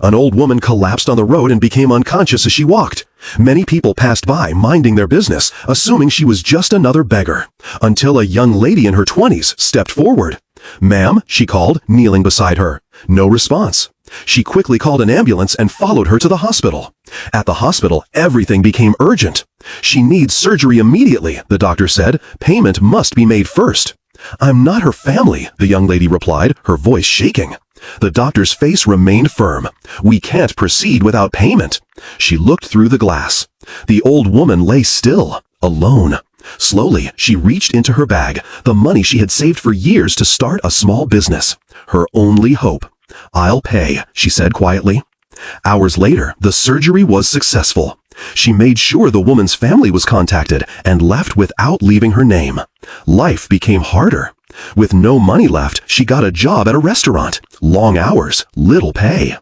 An old woman collapsed on the road and became unconscious as she walked. Many people passed by, minding their business, assuming she was just another beggar, until a young lady in her 20s stepped forward. "Ma'am," she called, kneeling beside her. No response. She quickly called an ambulance and followed her to the hospital. At the hospital, everything became urgent. "She needs surgery immediately," the doctor said. "Payment must be made first." "I'm not her family," the young lady replied, her voice shaking. The doctor's face remained firm. "We can't proceed without payment." She looked through the glass. The old woman lay still, alone. Slowly, she reached into her bag, the money she had saved for years to start a small business. Her only hope. "I'll pay," she said quietly. Hours later, the surgery was successful. She made sure the woman's family was contacted and left without leaving her name. Life became harder. With no money left, she got a job at a restaurant. Long hours, little pay.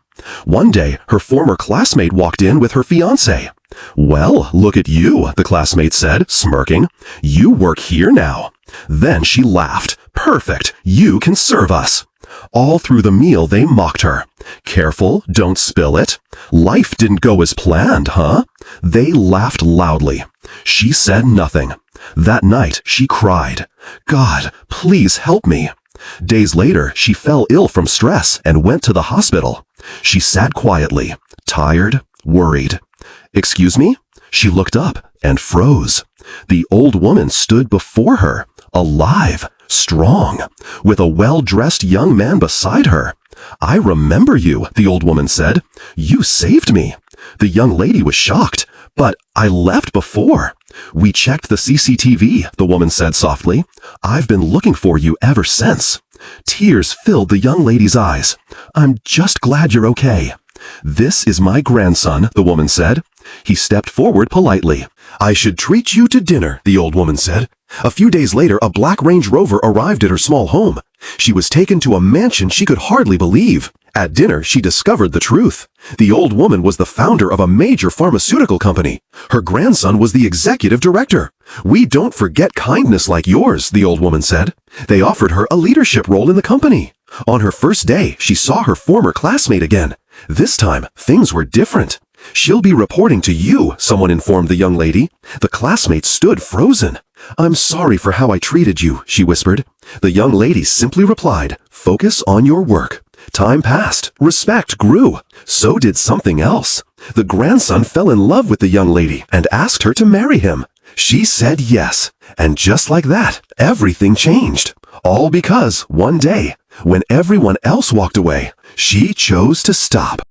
One day, her former classmate walked in with her fiancé. "Well, look at you," the classmate said, smirking. "You work here now." Then she laughed. "Perfect, you can serve us." All through the meal, they mocked her. "Careful, don't spill it. Life didn't go as planned, huh?" They laughed loudly. She said nothing. That night, she cried, "God, please help me." Days later, she fell ill from stress and went to the hospital. She sat quietly, tired, worried. "Excuse me?" She looked up and froze. The old woman stood before her, alive, strong, with a well-dressed young man beside her. "I remember you," the old woman said. "You saved me." The young lady was shocked. "But I left before." "We checked the CCTV, the woman said softly. "I've been looking for you ever since." Tears filled the young lady's eyes. "I'm just glad you're okay." "This is my grandson," the woman said. He stepped forward politely. "I should treat you to dinner," the old woman said. A few days later, a black Range Rover arrived at her small home. She was taken to a mansion she could hardly believe. At dinner, she discovered the truth. The old woman was the founder of a major pharmaceutical company. Her grandson was the executive director. "We don't forget kindness like yours," the old woman said. They offered her a leadership role in the company. On her first day, she saw her former classmate again. This time, things were different. "She'll be reporting to you," someone informed the young lady. The classmate stood frozen. "I'm sorry for how I treated you," she whispered. The young lady simply replied, "Focus on your work." Time passed. Respect grew. So did something else. The grandson fell in love with the young lady and asked her to marry him. She said yes. And just like that, everything changed. All because, one day, when everyone else walked away, she chose to stop.